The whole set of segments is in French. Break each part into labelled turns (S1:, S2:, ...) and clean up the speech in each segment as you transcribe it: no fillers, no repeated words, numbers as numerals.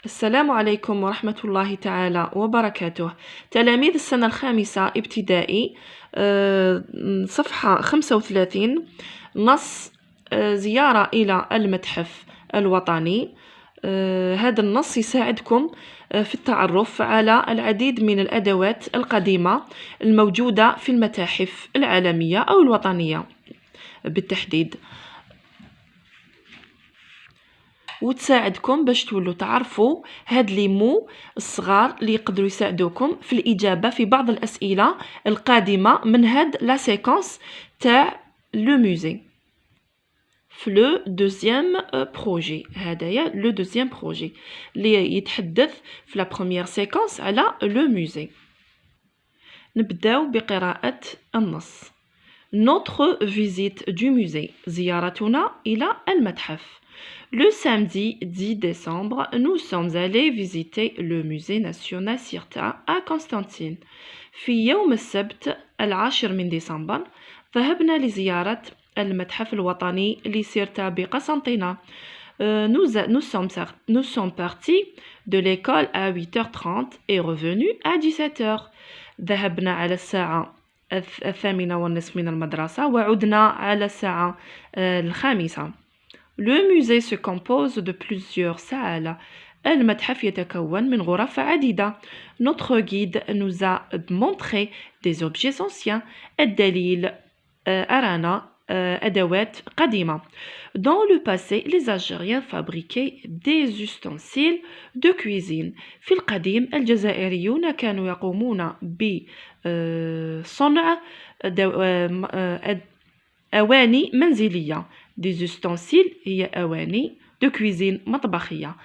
S1: السلام عليكم ورحمة الله تعالى وبركاته. تلاميذ السنة الخامسة ابتدائي، صفحة 35، نص زيارة إلى المتحف الوطني. هذا النص يساعدكم في التعرف على العديد من الأدوات القديمة الموجودة في المتاحف العالمية أو الوطنية بالتحديد، وتساعدكم باش تولوا تعرفوا هاد لي مو الصغار اللي يقدروا يساعدوكم في الإجابة في بعض الأسئلة القادمة من هاد لا سيكونس تاع لو موزي في لو دوزيام بروجي. هدايا لو دوزيام بروجي اللي يتحدث في لا بروميير سيكونس على لو موزي. نبداو بقراءة النص. Notre visite du musée. زيارتنا إلى المتحف. Le samedi 10 décembre, nous sommes allés visiter le musée national Sirta à Constantine. في يوم السبت 10 من ديسمبر ذهبنا لزيارة المتحف الوطني لسيرتا بقسنطينة. Nous sommes partis de l'école à 8h30 et revenus à 17h. ذهبنا على الساعة 8:30 من المدرسة وعدنا على الساعة 5. Le musée se compose de plusieurs salles. المتحف يتكون من غرف عديدة. Notre guide nous a montré des objets anciens. الدليل أرانا أدوات قديمة. Dans le passé, les Algériens fabriquaient des ustensiles de cuisine. في القديم الجزائريون كانوا يقومون بصنع أواني منزلية. Des ustensiles هي أواني de cuisine مطبخية.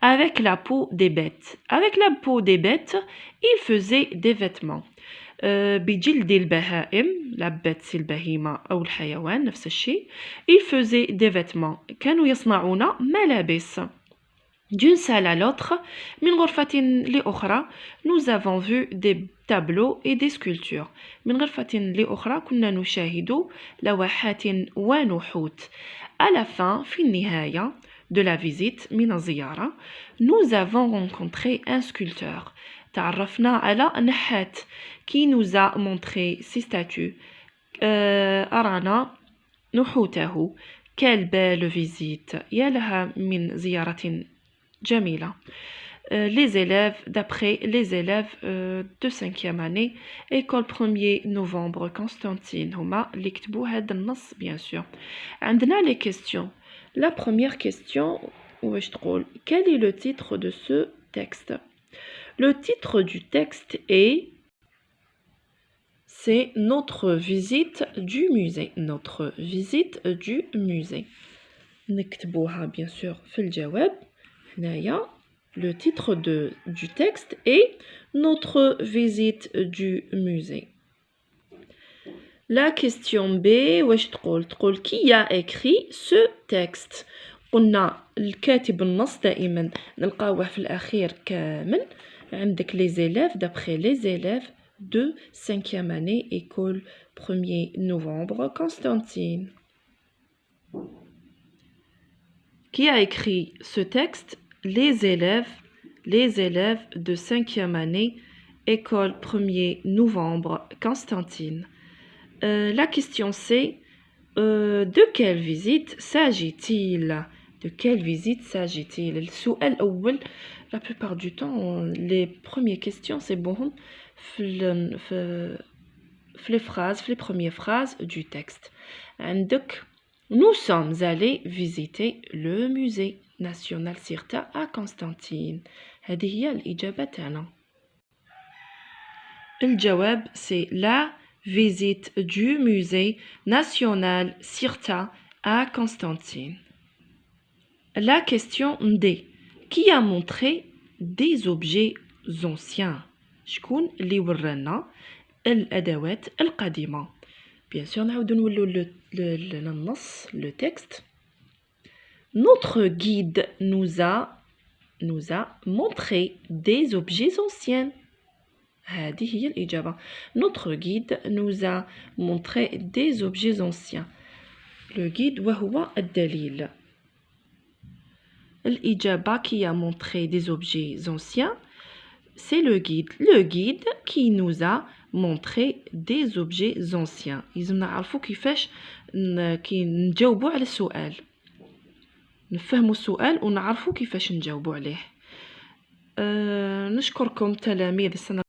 S1: Avec la peau des bêtes. Avec la peau des bêtes, ils faisaient des vêtements. بجلد البهائم، لبات البهيمة أو الحيوان نفس الشيء. ils faisaient des vêtements. كانوا يصنعون ملابس. D'une salle à l'autre, من غرفة لأخرى, nous avons vu des tableaux et des sculptures. من غرفة لأخرى كنا نشاهد لوحات ونحوت. À la fin, في النهاية de la visite, من الزيارة, nous avons rencontré un sculpteur. تعرفنا على نحات qui nous a montré ses statues. أرانا نحوته. Quelle belle visite. يا لها من زيارة جميلة. Les élèves, d'après les élèves de 5e année, école 1er novembre Constantine, هما اللي كتبوا هذا النص bien sûr. عندنا les questions. La première question, واش تقول quel est le titre de ce texte? Le titre du texte c'est notre visite du musée. Notre visite du musée. نكتبوها bien sûr في الجواب. هنايا le titre du texte est notre visite du musée. La question B, واش تقول qui a écrit ce texte? قلنا الكاتب النص دائما نلقاوه في الأخير كامل. عندك les élèves, d'après les élèves de 5e année, école 1er novembre Constantine. Qui a écrit ce texte? Les élèves de 5e année, école 1er novembre Constantine. La question c'est de quelle visite s'agit-il? De quelle visite s'agit-il? السؤال الأول la plupart du temps les premières questions c'est bon les phrases, les premières phrases du texte. عندك nous sommes allés visiter le musée national Sirta à Constantine. هذه هي الإجابة تاعنا. الجواب c'est la visite du musée national Sirta à Constantine. La question D. Qui a montré des objets anciens? شكون اللي ورانا الأدوات القديمة؟ Bien sûr, نعاودو نولو للنص le texte. Notre guide nous a montré des objets anciens. هذه هي الإجابة. Notre guide nous a montré des objets anciens. Le guide وهو الدليل. الإجابة qui a montré des objets anciens. C'est le guide. Le guide qui nous a montré des objets anciens. لازم نعرفوا كيفاش كي نجاوبوا على السؤال. نفهموا السؤال ونعرفوا كيفاش نجاوبوا عليه. نشكركم تلاميذ السنة